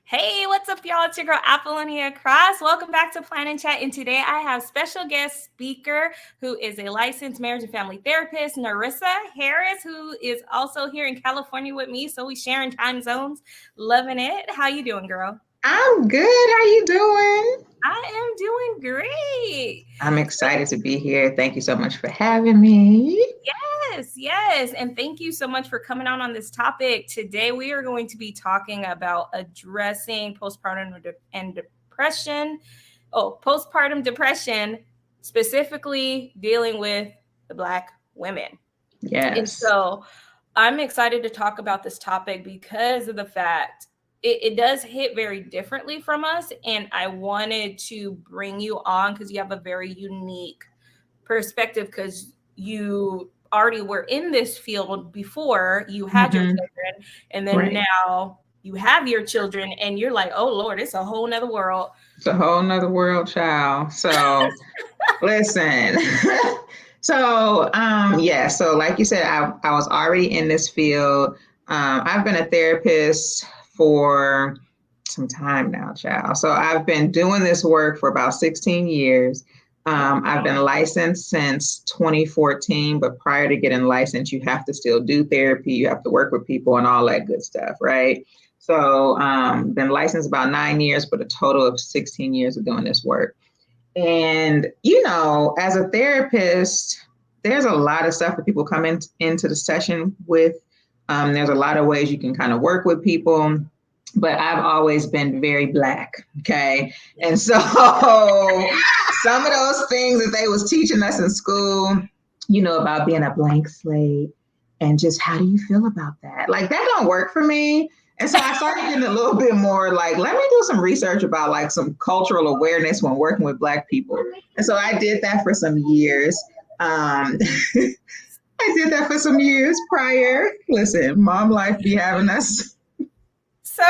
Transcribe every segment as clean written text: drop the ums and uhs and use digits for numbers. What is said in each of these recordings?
Hey, what's up, y'all? It's your girl Apollonia Cross. Welcome back to Plan and Chat. And today I have special guest speaker who is a licensed marriage and family therapist, Narissa Harris, who is also here in California with me. So we sharing time zones. Loving it. How you doing, girl? I'm good. How you doing? I am doing great. I'm excited to be here. Thank you so much for having me. Yes. And thank you so much for coming on this topic. Today, we are going to be talking about addressing and depression. Postpartum depression, specifically dealing with the Black women. And Yes. so I'm excited to talk about this topic because of the fact it does hit very differently from us. And I wanted to bring you on because you have a very unique perspective because you already were in this field before you had your hmm children, and then Right. now you have your children and you're like, oh Lord, it's a whole nother world. It's a whole nother world, child. So listen. So like you said, I was already in this field. I've been a therapist for some time now, child. So I've been doing this work for about 16 years. I've been licensed since 2014, but prior to getting licensed, you have to still do therapy. You have to work with people and all that good stuff, right? So, been licensed about 9 years, but a total of 16 years of doing this work. And, as a therapist, there's a lot of stuff that people come into the session with. There's a lot of ways you can kind of work with people, but I've always been very Black. Okay. And so some of those things that they was teaching us in school, about being a blank slate and just how do you feel about that? Like that don't work for me. And so I started getting a little bit more like, let me do some research about like some cultural awareness when working with Black people. And so I did that for some years. I did that for some years prior. Listen, mom life be having us. So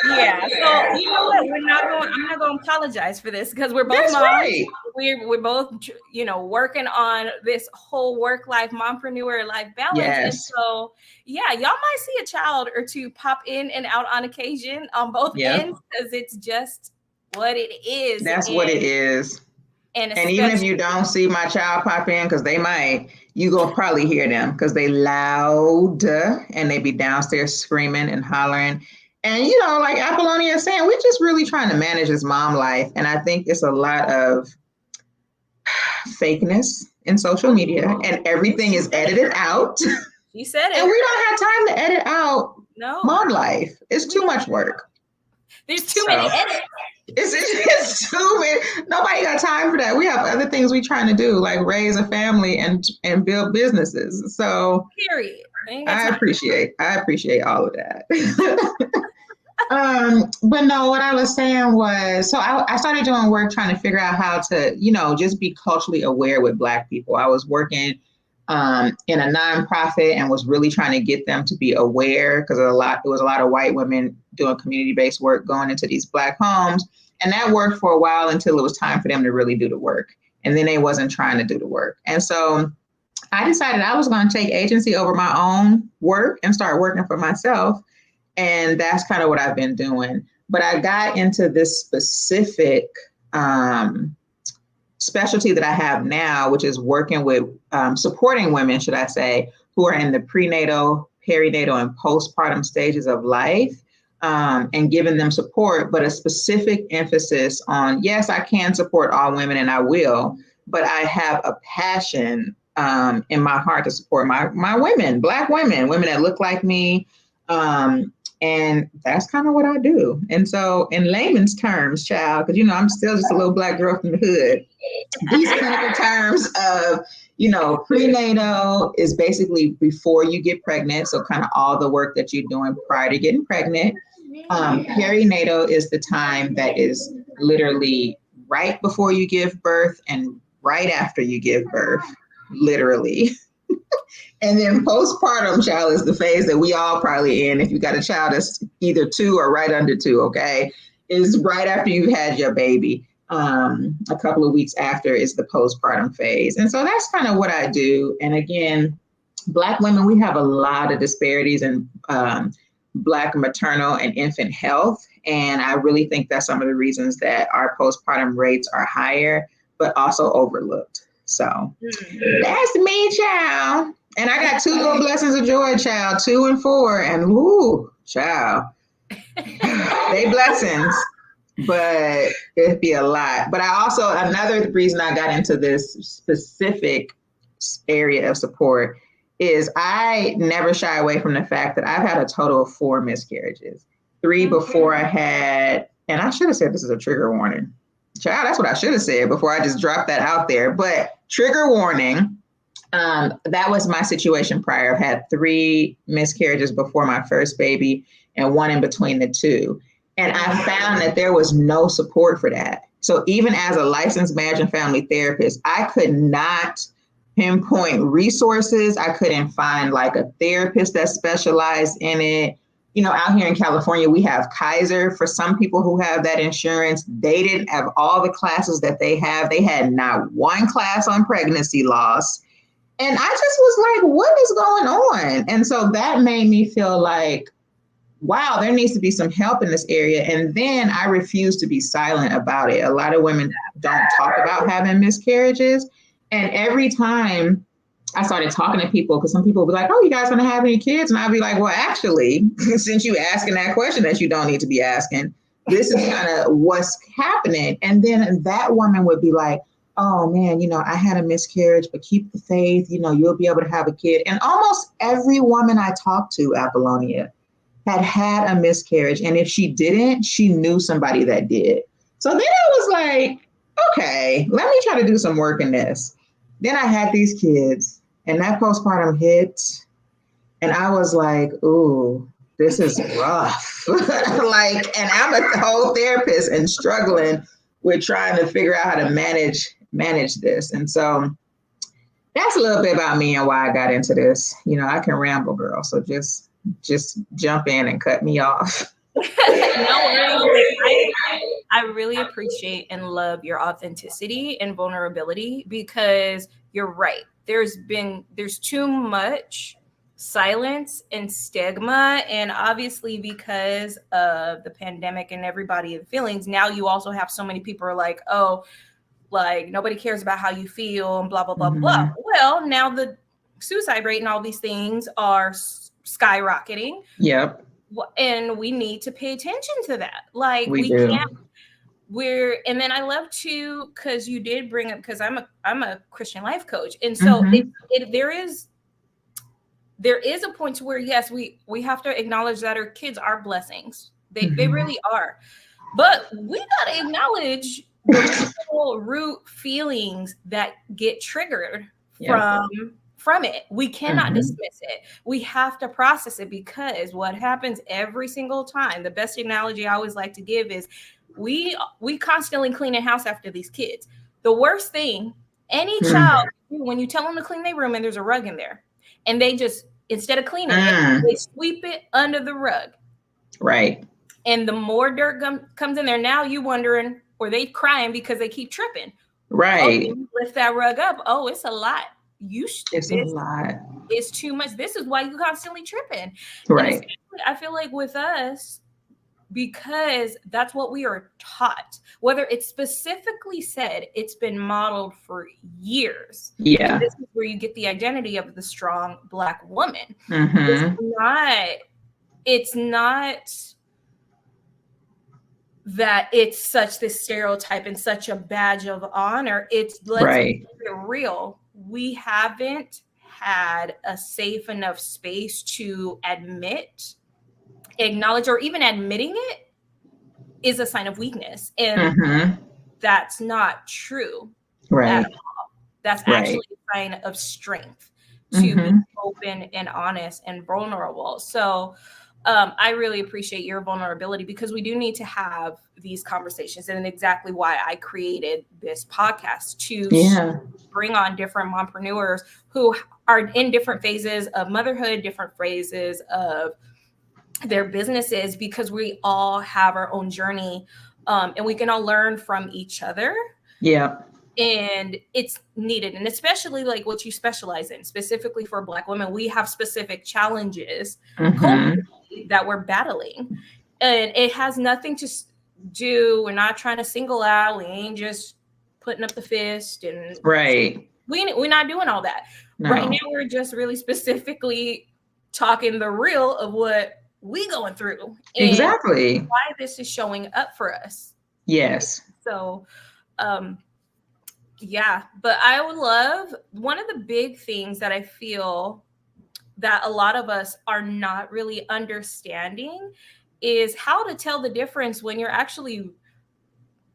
yeah, so you know what, I'm not going to apologize for this because we're both That's moms. right. We're both working on this whole work life mompreneur life balance. And Yes. so yeah, y'all might see a child or two pop in and out on occasion on both Yep. ends because it's just what it is. That's what it is. And And even if especially you don't see my child pop in, because they might, you gonna probably hear them because they loud and they be downstairs screaming and hollering. And like Apollonia is saying, we're just really trying to manage this mom life. And I think it's a lot of fakeness in social media and everything is edited out. you said And it. we don't have time to edit out No, mom life. It's too much work. there's too many So edits. it's too many. Nobody got time for that. We have other things we trying to do, like raise a family and build businesses. So Period. I ain't got I time. appreciate all of that. But no, what I was saying was, so I started doing work trying to figure out how to, just be culturally aware with Black people. I was working in a nonprofit and was really trying to get them to be aware because it was a lot of white women doing community-based work going into these Black homes. And that worked for a while until it was time for them to really do the work. And then they wasn't trying to do the work. And so I decided I was going to take agency over my own work and start working for myself. And that's kind of what I've been doing. But I got into this specific specialty that I have now, which is working with supporting women, should I say, who are in the prenatal, perinatal, and postpartum stages of life, and giving them support, but a specific emphasis on, yes, I can support all women and I will, but I have a passion in my heart to support my women, Black women, women that look like me. And that's kind of what I do. And so, in layman's terms, child, because I'm still just a little Black girl from the hood. These clinical terms of, prenatal is basically before you get pregnant. So, kind of all the work that you're doing prior to getting pregnant. Perinatal is the time that is literally right before you give birth and right after you give birth, literally. And then postpartum, child, is the phase that we all probably in. If you got a child that's either 2 or right under 2, okay, is right after you've had your baby. A couple of weeks after is the postpartum phase. And so that's kind of what I do. And again, Black women, we have a lot of disparities in Black maternal and infant health. And I really think that's some of the reasons that our postpartum rates are higher, but also overlooked. So that's me, child. And I got 2 little blessings of joy, child, 2 and 4. And whoo, child. They blessings, but it'd be a lot. But I also, another reason I got into this specific area of support is I never shy away from the fact that I've had a total of 4 miscarriages, 3 before I had, and I should have said this is a trigger warning. Child, that's what I should have said before I just dropped that out there. But trigger warning, that was my situation prior. I've had 3 miscarriages before my first baby and 1 in between the 2. And I found that there was no support for that. So even as a licensed marriage and family therapist, I could not pinpoint resources. I couldn't find like a therapist that specialized in it. You know, out here in California, we have Kaiser. For some people who have that insurance, they didn't have all the classes that they have. They had not 1 class on pregnancy loss. And I just was like, what is going on? And so that made me feel like, wow, there needs to be some help in this area. And then I refuse to be silent about it. A lot of women don't talk about having miscarriages. And every time I started talking to people, because some people would be like, oh, you guys gonna have any kids? And I'd be like, well, actually, since you asking that question that you don't need to be asking, this is kind of what's happening. And then that woman would be like, oh man, you know, I had a miscarriage, but keep the faith, you know, you'll be able to have a kid. And almost every woman I talked to, Apollonia, had a miscarriage. And if she didn't, she knew somebody that did. So then I was like, okay, let me try to do some work in this. Then I had these kids and that postpartum hit. And I was like, ooh, this is rough. Like, and I'm a whole therapist and struggling with trying to figure out how to manage this. And so that's a little bit about me and why I got into this. You know, I can ramble, girl. So just jump in and cut me off. No worries. I really appreciate and love your authenticity and vulnerability, because you're right. There's too much silence and stigma, and obviously because of the pandemic and everybody's feelings, now you also have so many people are like, oh, like nobody cares about how you feel and blah blah blah blah. Well, now the suicide rate and all these things are skyrocketing. Yep. And we need to pay attention to that. Like we do. Can't. And then I love to, because you did bring up, because I'm a Christian life coach, and so there is a point to where yes, we have to acknowledge that our kids are blessings. They really are, but we got to acknowledge the root feelings that get triggered from it. We cannot dismiss it. We have to process it, because what happens every single time, the best analogy I always like to give is we constantly clean a house after these kids. The worst thing any child, when you tell them to clean their room and there's a rug in there, and they just, instead of cleaning it, they sweep it under the rug. Right. And the more dirt comes in there, now you wondering, or they crying because they keep tripping. Right. Oh, lift that rug up. Oh, it's a lot. It's a lot. It's too much. This is why you constantly tripping. Right. I feel like with us, because that's what we are taught, whether it's specifically said, it's been modeled for years. Yeah. And this is where you get the identity of the strong Black woman. It's not that it's such this stereotype and such a badge of honor. It's, let's be real. We haven't had a safe enough space to acknowledge, or even admitting it is a sign of weakness. And that's not true. Right. At all. That's actually a sign of strength to be open and honest and vulnerable. So I really appreciate your vulnerability, because we do need to have these conversations, and exactly why I created this podcast, to bring on different mompreneurs who are in different phases of motherhood, different phases of their businesses, because we all have our own journey, and we can all learn from each other. Yeah. And it's needed. And especially like what you specialize in, specifically for Black women, we have specific challenges that we're battling. And it has nothing to do, we're not trying to single out, we ain't just putting up the fist and Right. we're not doing all that. No. Right now we're just really specifically talking the real of what we going through and Exactly. why this is showing up for us. Yes. So yeah, but I would love, one of the big things that I feel that a lot of us are not really understanding is how to tell the difference when you're actually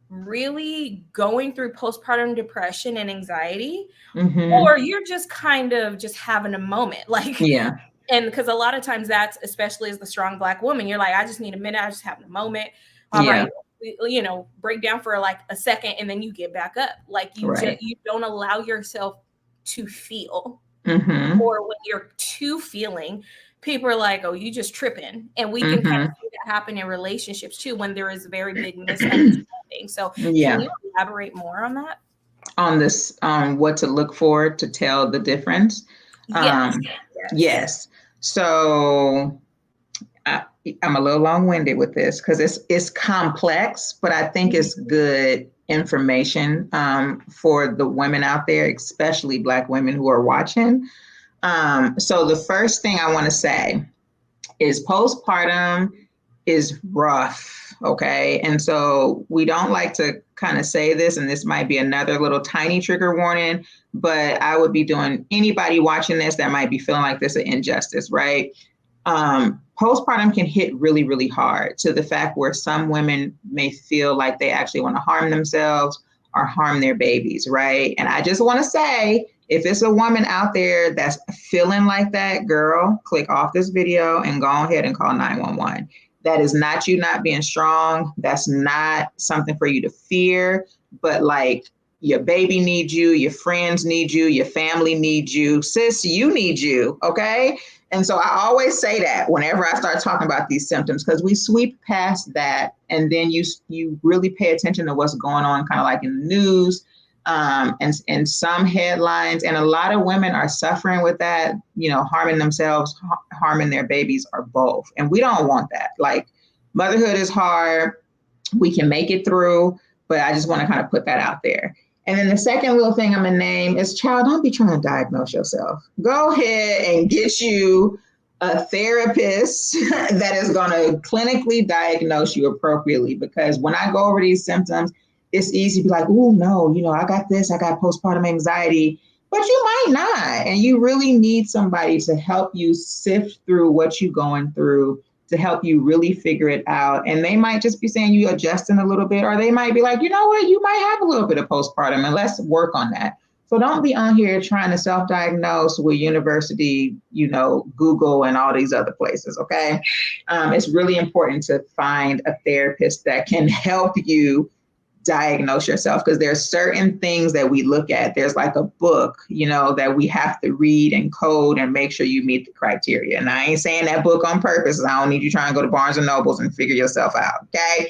really going through postpartum depression and anxiety, or you're just kind of just having a moment. Like, yeah. And because a lot of times that's, especially as the strong Black woman, you're like, I just need a minute, I just having a moment. All right, you know, break down for like a second and then you get back up. Like you just, you don't allow yourself to feel. Or when you're too feeling, people are like, oh, you just tripping. And we can kind of see that happen in relationships too, when there is a very big misunderstanding. So can you elaborate more on that? On this, what to look for to tell the difference? Yes. So I'm a little long-winded with this because it's complex, but I think it's good information for the women out there, especially Black women who are watching. So the first thing I want to say is postpartum is rough. Okay. And so we don't like to kind of say this, and this might be another little tiny trigger warning, but I would be doing anybody watching this that might be feeling like this an injustice, right? Postpartum can hit really, really hard, to the fact where some women may feel like they actually want to harm themselves or harm their babies, right? And I just want to say, if it's a woman out there that's feeling like that, girl, click off this video and go ahead and call 911. That is not you not being strong. That's not something for you to fear, but like, your baby needs you, your friends need you, your family needs you. Sis, you need you, okay? And so I always say that whenever I start talking about these symptoms, because we sweep past that and then you really pay attention to what's going on kind of like in the news, and some headlines. And a lot of women are suffering with that, you know, harming themselves, harming their babies, or both. And we don't want that. Like, motherhood is hard. We can make it through, but I just want to kind of put that out there. And then the second little thing I'm going to name is, child, don't be trying to diagnose yourself. Go ahead and get you a therapist that is going to clinically diagnose you appropriately. Because when I go over these symptoms, it's easy to be like, oh, no, you know, I got this, I got postpartum anxiety, but you might not. And you really need somebody to help you sift through what you're going through, to help you really figure it out. And they might just be saying you adjusting a little bit, or they might be like, you know what, you might have a little bit of postpartum and let's work on that. So don't be on here trying to self-diagnose with university, you know, Google and all these other places, okay? It's really important to find a therapist that can help you diagnose yourself, because there's certain things that we look at. There's like a book, you know, that we have to read and code and make sure you meet the criteria. And I ain't saying that book on purpose. I don't need you trying to go to Barnes and Nobles and figure yourself out. Okay.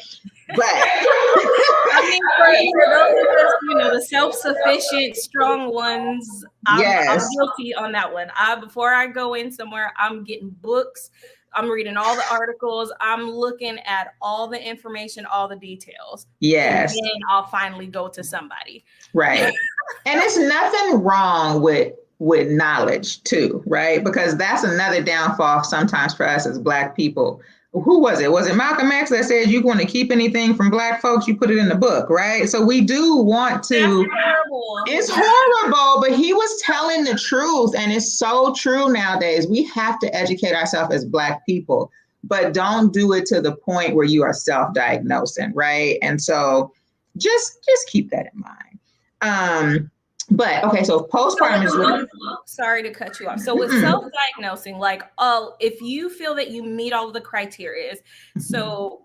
But I mean, for those of us, you know, the self-sufficient, strong ones, I'm guilty on that one. Before I go in somewhere, I'm getting books. I'm reading all the articles. I'm looking at all the information, all the details. Yes. And then I'll finally go to somebody. Right. And it's nothing wrong with knowledge too, right? Because that's another downfall sometimes for us as Black people. Who was it? Was it Malcolm X that said you want to keep anything from Black folks, you put it in the book, right? So we do want to. That's horrible. It's horrible, but he was telling the truth, and it's so true nowadays. We have to educate ourselves as Black people, but don't do it to the point where you are self-diagnosing, right? And so just keep that in mind. But okay, so postpartum is. Sorry to cut you off. So with self-diagnosing, like, if you feel that you meet all of the criteria, so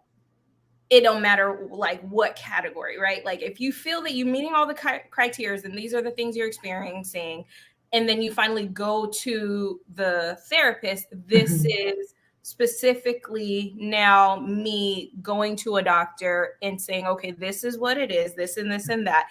it don't matter like what category, right? Like if you feel that you're meeting all the criteria and these are the things you're experiencing, and then you finally go to the therapist, this is specifically now me going to a doctor and saying, okay, this is what it is, this and this and that.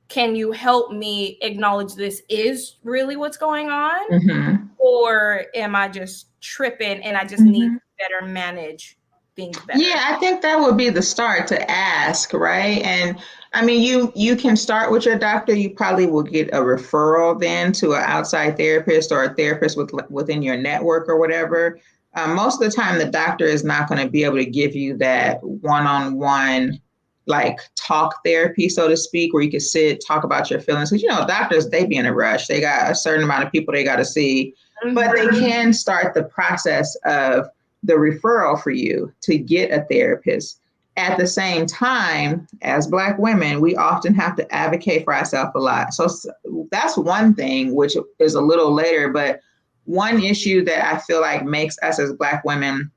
Can you help me acknowledge this is really what's going on? Or am I just tripping and I just need better manage things better? Yeah, I think that would be the start to ask, right? And I mean, you can start with your doctor. You probably will get a referral then to an outside therapist or a therapist within your network or whatever. Most of the time, the doctor is not going to be able to give you that one-on-one like talk therapy, so to speak, where you can sit, talk about your feelings. Because doctors, they be in a rush. They got a certain amount of people they got to see, but they can start the process of the referral for you to get a therapist. At the same time, as Black women, we often have to advocate for ourselves a lot. So that's one thing, which is a little later, but one issue that I feel like makes us as Black women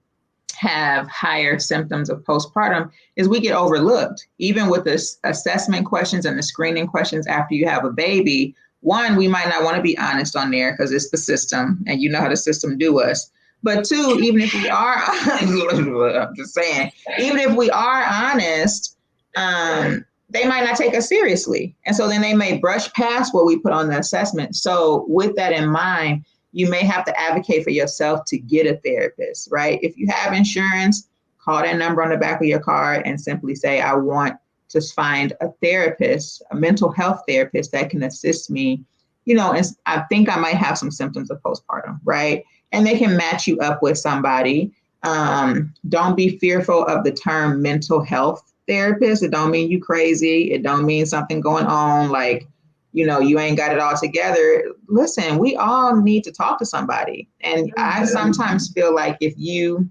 have higher symptoms of postpartum is we get overlooked. Even with the assessment questions and the screening questions after you have a baby, one, we might not want to be honest on there because it's the system and you know how the system do us. But two, even if we are, I'm just saying, even if we are honest, they might not take us seriously. And so then they may brush past what we put on the assessment. So with that in mind, you may have to advocate for yourself to get a therapist, right? If you have insurance, call that number on the back of your card and simply say, I want to find a therapist, a mental health therapist that can assist me. And I think I might have some symptoms of postpartum, right? And they can match you up with somebody. Don't be fearful of the term mental health therapist. It don't mean you crazy. It don't mean something going on like, you ain't got it all together. Listen, we all need to talk to somebody. And I sometimes feel like if you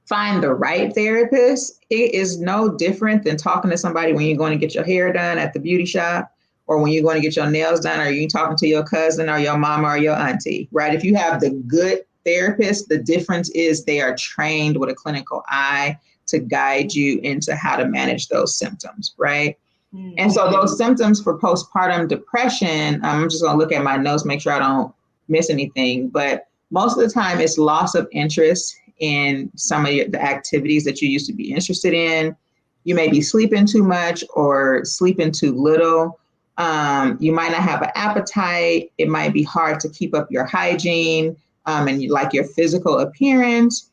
find the right therapist, it is no different than talking to somebody when you're going to get your hair done at the beauty shop, or when you're going to get your nails done, or you talking to your cousin or your mama or your auntie, right? If you have the good therapist, the difference is they are trained with a clinical eye to guide you into how to manage those symptoms, right? Mm-hmm. And so those symptoms for postpartum depression, I'm just going to look at my notes, make sure I don't miss anything, but most of the time it's loss of interest in some of the activities that you used to be interested in. You may be sleeping too much or sleeping too little. You might not have an appetite. It might be hard to keep up your hygiene and like your physical appearance.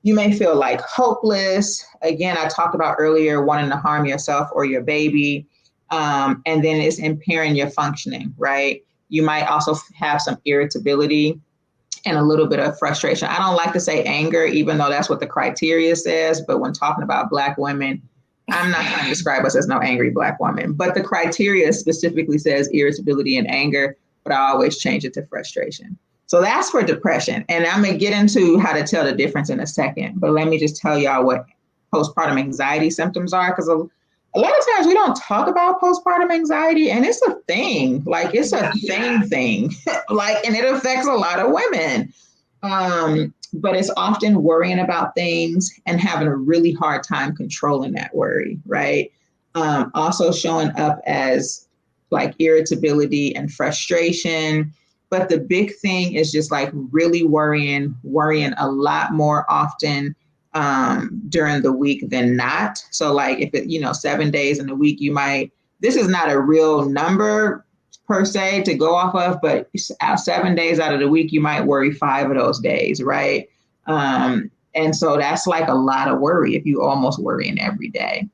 You may feel like hopeless. Again, I talked about earlier, wanting to harm yourself or your baby. And then it's impairing your functioning, right? You might also have some irritability and a little bit of frustration. I don't like to say anger, even though that's what the criteria says. But when talking about Black women, I'm not trying to describe us as no angry Black woman, but the criteria specifically says irritability and anger, but I always change it to frustration. So that's for depression. And I'm going to get into how to tell the difference in a second. But let me just tell y'all what postpartum anxiety symptoms are, because a lot of times we don't talk about postpartum anxiety, and it's a thing. Like, it's a thing. Like, and it affects a lot of women. But it's often worrying about things and having a really hard time controlling that worry, right? Also showing up as like irritability and frustration. But the big thing is just like really worrying a lot more often during the week than not. So like if it, 7 days in a week, this is not a real number per se to go off of, but 7 days out of the week, you might worry 5 of those days, right? And so that's like a lot of worry if you almost worrying every day.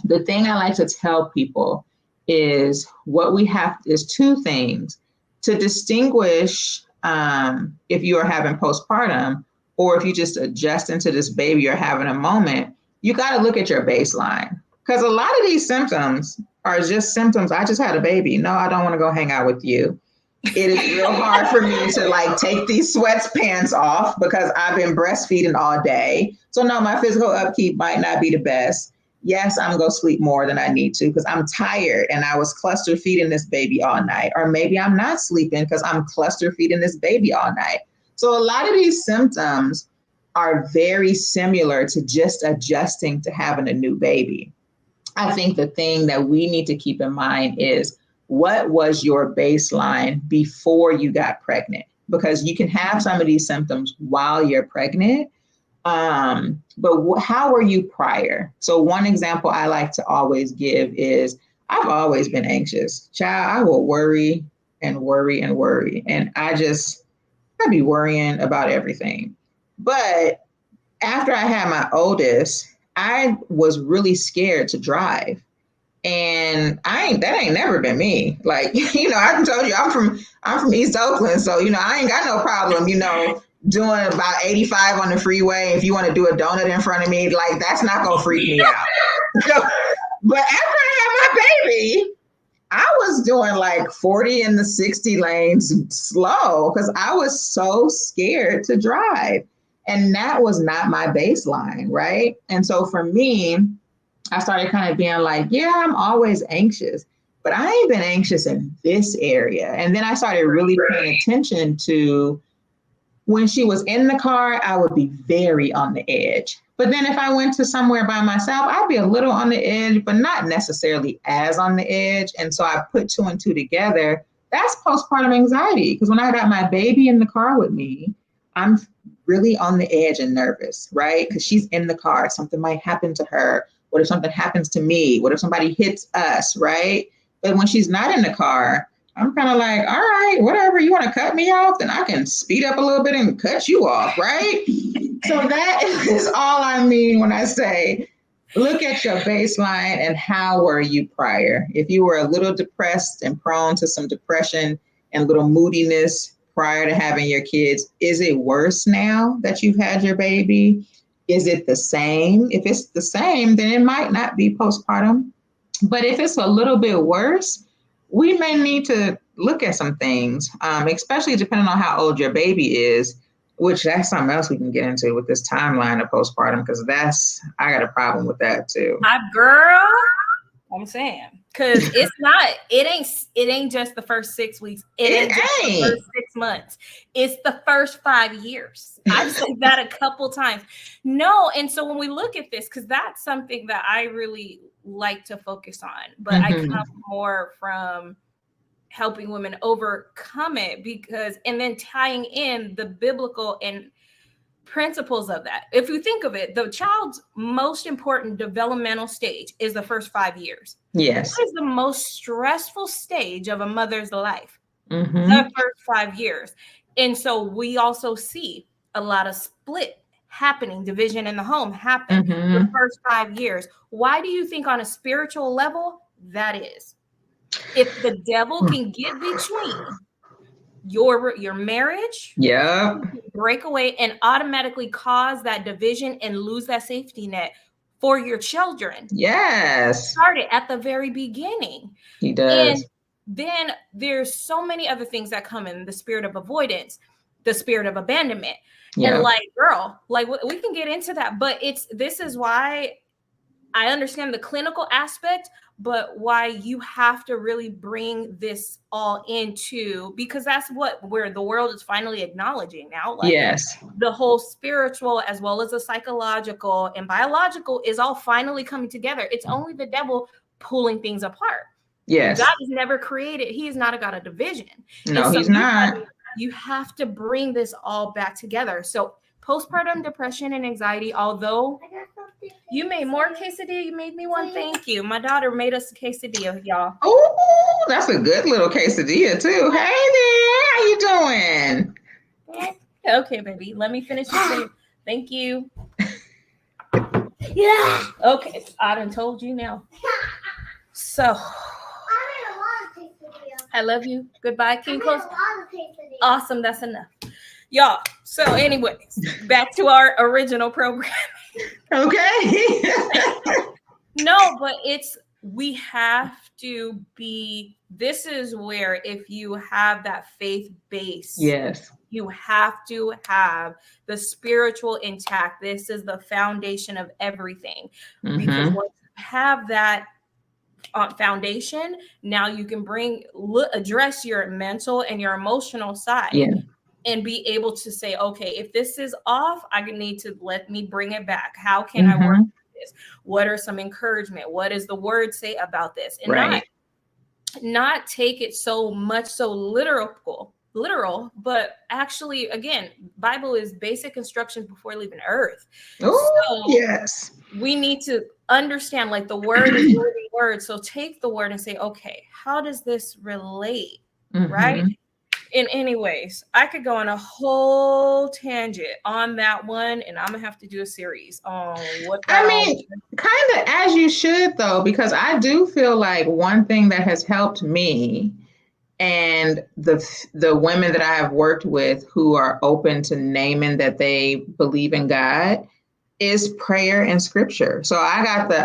The thing I like to tell people is what we have is two things to distinguish if you are having postpartum or if you just adjust into this baby or having a moment. You got to look at your baseline, because a lot of these symptoms are just symptoms. I just had a baby. No, I don't want to go hang out with you. It is real hard for me to like take these sweatpants off because I've been breastfeeding all day. So no, my physical upkeep might not be the best. Yes, I'm going to sleep more than I need to because I'm tired and I was cluster feeding this baby all night. Or maybe I'm not sleeping because I'm cluster feeding this baby all night. So a lot of these symptoms are very similar to just adjusting to having a new baby. I think the thing that we need to keep in mind is, what was your baseline before you got pregnant? Because you can have some of these symptoms while you're pregnant. But how were you prior? So one example I like to always give is, I've always been anxious. Child, I will worry and worry and worry. And I'd be worrying about everything. But after I had my oldest, I was really scared to drive. And that ain't never been me. Like, I told you I'm from East Oakland. So, I ain't got no problem, doing about 85 on the freeway. If you want to do a donut in front of me, like, that's not going to freak me out. But after I had my baby, I was doing like 40 in the 60 lanes slow because I was so scared to drive. And that was not my baseline, right? And so for me, I started kind of being like, yeah, I'm always anxious, but I ain't been anxious in this area. And then I started really paying attention to when she was in the car, I would be very on the edge. But then if I went to somewhere by myself, I'd be a little on the edge, but not necessarily as on the edge. And so I put two and two together. That's postpartum anxiety. Because when I got my baby in the car with me, I'm really on the edge and nervous, right? Because she's in the car. Something might happen to her. What if something happens to me? What if somebody hits us, right? But when she's not in the car, I'm kind of like, all right, whatever. You want to cut me off? Then I can speed up a little bit and cut you off, right? So that is all I mean when I say, look at your baseline and how were you prior? If you were a little depressed and prone to some depression and a little moodiness prior to having your kids, is it worse now that you've had your baby? Is it the same? If it's the same, then it might not be postpartum. But if it's a little bit worse, we may need to look at some things, especially depending on how old your baby is, which that's something else we can get into with this timeline of postpartum, because I got a problem with that too. Girl, I'm saying, because it ain't just the first 6 weeks. It ain't just the first 6 months. It's the first 5 years. I've said that a couple times. No, and so when we look at this, because that's something that I really like to focus on, but I come more from helping women overcome it and then tying in the biblical and principles of that. If you think of it, the child's most important developmental stage is the first 5 years. Yes. That is the most stressful stage of a mother's life, the first 5 years. And so we also see a lot of split happening, division in the home happen the first 5 years. Why do you think on a spiritual level that is? If the devil can get between your marriage, break away and automatically cause that division and lose that safety net for your children. Yes. Start it at the very beginning. He does. And then there's so many other things that come in: the spirit of avoidance, the spirit of abandonment. And like, girl, like we can get into that, but this is why I understand the clinical aspect, but why you have to really bring this all into, because that's where the world is finally acknowledging now. Like, the whole spiritual as well as the psychological and biological is all finally coming together. It's only the devil pulling things apart. Yes. God has never created. He is not a God of division. No, he's not. You have to bring this all back together. So postpartum depression and anxiety, although you made more quesadilla, you made me one. Thank you. My daughter made us a quesadilla, y'all. Oh, that's a good little quesadilla too. Hey there, how you doing? Okay, baby, let me finish this. Thank you. Yeah. Okay, I done told you now. So I love you. Goodbye. Can you close? Awesome. That's enough. Y'all. So anyways, back to our original program. Okay. No, but we have to be, this is where if you have that faith base, you have to have the spiritual intact. This is the foundation of everything. Because once you have that foundation, now you can address your mental and your emotional side and be able to say, okay, if this is off, I need to let me bring it back. How can I work with this? What are some encouragement? What does the word say about this? And not take it so much so literal, but actually, again, Bible is basic instructions before leaving earth. We need to understand, like, the word is the word. So take the word and say, okay, how does this relate? Right? in anyways, I could go on a whole tangent on that one, and I'm gonna have to do a series on what that kind of as you should though, because I do feel like one thing that has helped me and the women that I have worked with who are open to naming that they believe in God is prayer and scripture. So I got the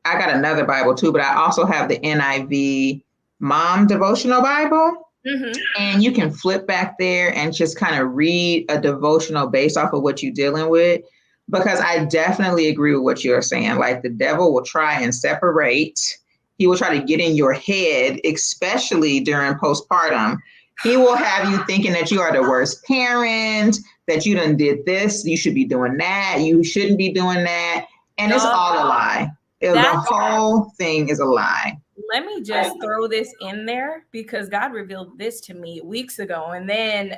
I got another Bible too, but I also have the NIV Mom Devotional Bible. Mm-hmm. And you can flip back there and just kind of read a devotional based off of what you're dealing with. Because I definitely agree with what you're saying. Like the devil will try and separate. He will try to get in your head, especially during postpartum. He will have you thinking that you are the worst parent, that you done did this, you should be doing that, you shouldn't be doing that. And it's all a lie. The whole thing is a lie. Let me just throw this in there because God revealed this to me weeks ago. And then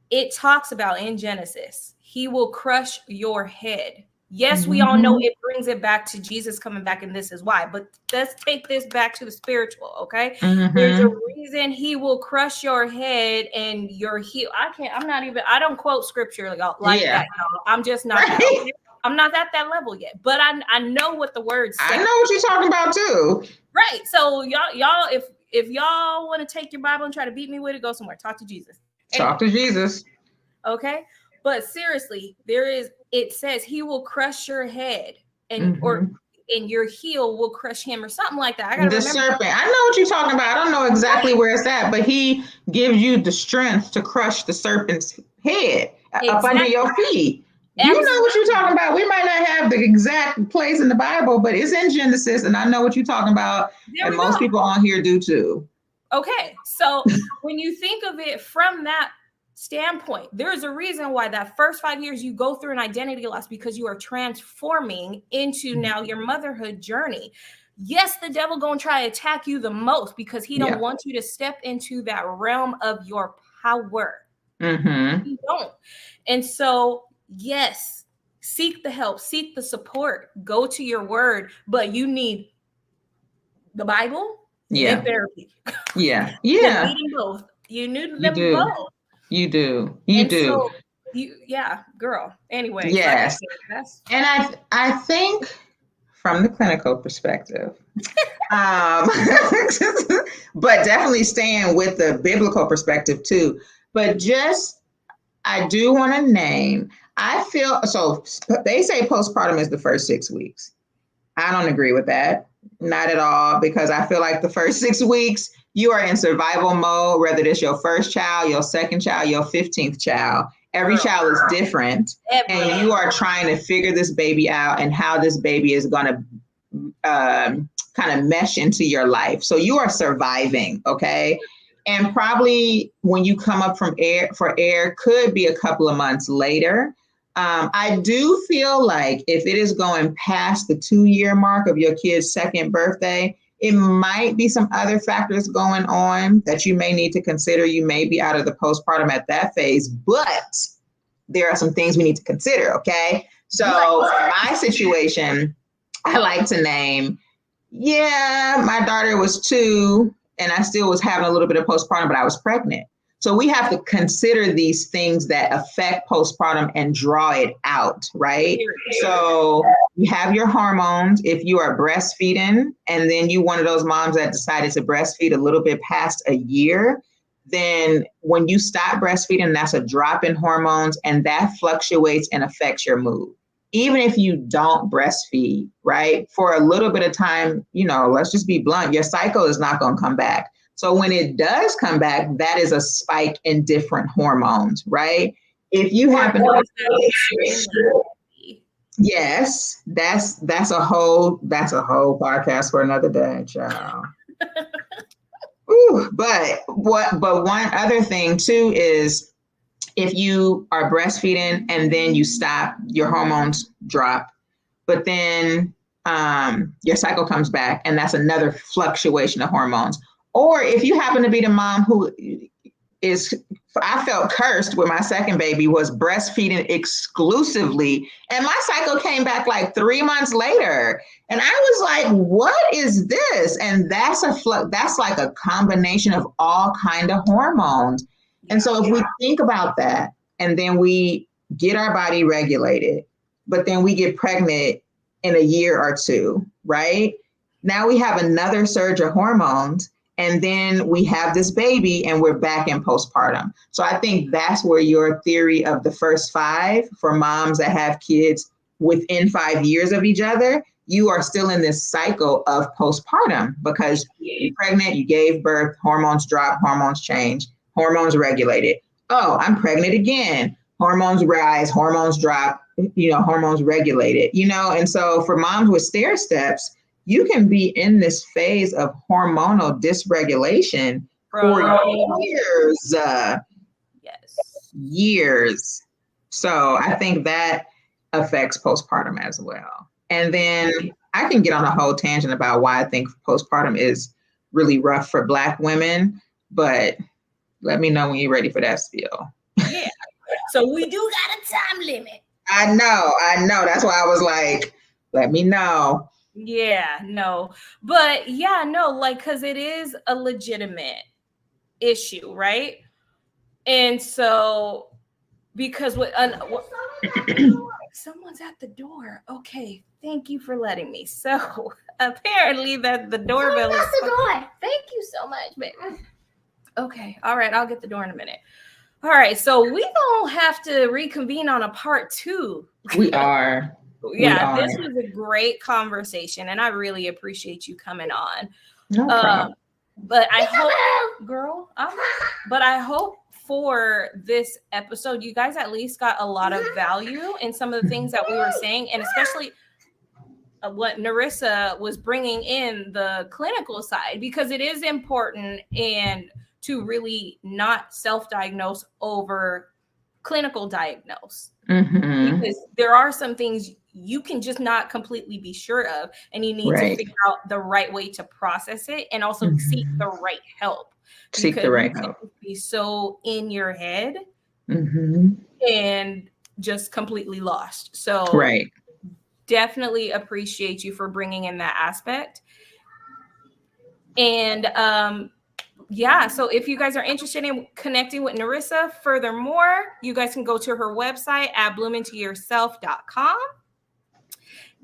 it talks about in Genesis, he will crush your head. Yes, we all know it brings it back to Jesus coming back, and this is why. But let's take this back to the spiritual, okay? There's a reason he will crush your head and your heel. I don't quote scripture like that. No, I'm just not that. Okay? I'm not at that level yet, but I know what the words say. I know what you're talking about too. Right. So y'all, if y'all want to take your Bible and try to beat me with it, go somewhere. Talk to Jesus. Talk to Jesus. Okay. But seriously, it says he will crush your head and your heel will crush him or something like that. The serpent. I know what you're talking about. I don't know exactly where it's at, but he gives you the strength to crush the serpent's head up under your feet. You know what you're talking about. We might not have the exact place in the Bible, but it's in Genesis, and I know what you're talking about. And most people on here do too. Okay. So when you think of it from that standpoint, there's a reason why that first 5 years you go through an identity loss, because you are transforming into now your motherhood journey. Yes, the devil gonna try to attack you the most because he don't want you to step into that realm of your power. He don't. And so yes, seek the help, seek the support, go to your word, but you need the Bible and therapy. You need them both. You need them both. You do. So, girl. Anyway. Yes. Like and I think from the clinical perspective, but definitely staying with the biblical perspective too. But I do want to name, I feel, so they say postpartum is the first 6 weeks. I don't agree with that. Not at all, because I feel like the first 6 weeks, you are in survival mode, whether it's your first child, your second child, your 15th child. Every child is different. And you are trying to figure this baby out and how this baby is going to kind of mesh into your life. So you are surviving, okay? And probably when you come up for air could be a couple of months later. I do feel like if it is going past the 2-year mark of your kid's second birthday, it might be some other factors going on that you may need to consider. You may be out of the postpartum at that phase, but there are some things we need to consider, okay? So my situation, I like to name, my daughter was 2 and I still was having a little bit of postpartum, but I was pregnant. So we have to consider these things that affect postpartum and draw it out, right? So you have your hormones. If you are breastfeeding and then you one of those moms that decided to breastfeed a little bit past a year, then when you stop breastfeeding, that's a drop in hormones and that fluctuates and affects your mood. Even if you don't breastfeed, right? For a little bit of time, let's just be blunt, your cycle is not going to come back. So when it does come back, that is a spike in different hormones, right? If you happen to, yes, that's a whole podcast for another day, child. Ooh, but one other thing too is if you are breastfeeding and then you stop, your hormones drop, but then your cycle comes back, and that's another fluctuation of hormones. Or if you happen to be the mom who is I felt cursed with my second baby was breastfeeding exclusively. And my cycle came back like 3 months later. And I was like, what is this? And that's that's like a combination of all kind of hormones. And so if we think about that, and then we get our body regulated, but then we get pregnant in a year or two, right? Now we have another surge of hormones. And then we have this baby and we're back in postpartum. So I think that's where your theory of the first 5 for moms that have kids within 5 years of each other, you are still in this cycle of postpartum because you're pregnant, you gave birth, hormones drop, hormones change, hormones regulated. Oh, I'm pregnant again. Hormones rise, hormones drop, hormones regulated, and so for moms with stair steps, you can be in this phase of hormonal dysregulation for years. Years. So I think that affects postpartum as well. And then I can get on a whole tangent about why I think postpartum is really rough for Black women, but let me know when you're ready for that spiel. Yeah. So we do got a time limit. I know. That's why I was like, let me know. Yeah, no. But yeah, no, like, because it is a legitimate issue, right? And so, because someone's at the door. Okay, thank you for letting me. So apparently that the doorbell is the door. Thank you so much, baby. Okay, all right, I'll get the door in a minute. All right, so we don't have to reconvene on a part 2. We are. Yeah, this was a great conversation, and I really appreciate you coming on. No problem. But I hope, girl, but I hope for this episode, you guys at least got a lot of value in some of the things that we were saying, and especially what Narissa was bringing in the clinical side, because it is important and to really not self-diagnose over clinical diagnose. Because there are some things you can just not completely be sure of, and you need to figure out the right way to process it and also seek the right help. Seek the right help. Be so in your head and just completely lost. So definitely appreciate you for bringing in that aspect. And yeah, so if you guys are interested in connecting with Narissa, furthermore, you guys can go to her website at bloomintoyourself.com.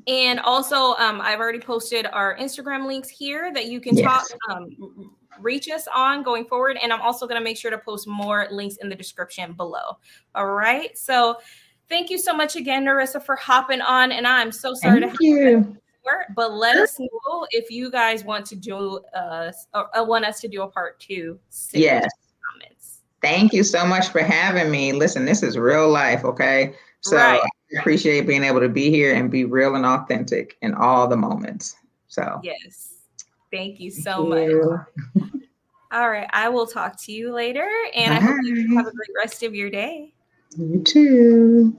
And also, I've already posted our Instagram links here that you can reach us on going forward. And I'm also going to make sure to post more links in the description below. All right. So thank you so much again, Narissa, for hopping on. And I'm so sorry to have you. But let us know if you guys want to do want us to do a part 2. Yes. Comments. Thank you so much for having me. Listen, this is real life, okay? So I appreciate being able to be here and be real and authentic in all the moments. So yes, thank you so much. All right, I will talk to you later, and I hope you have a great rest of your day. You too.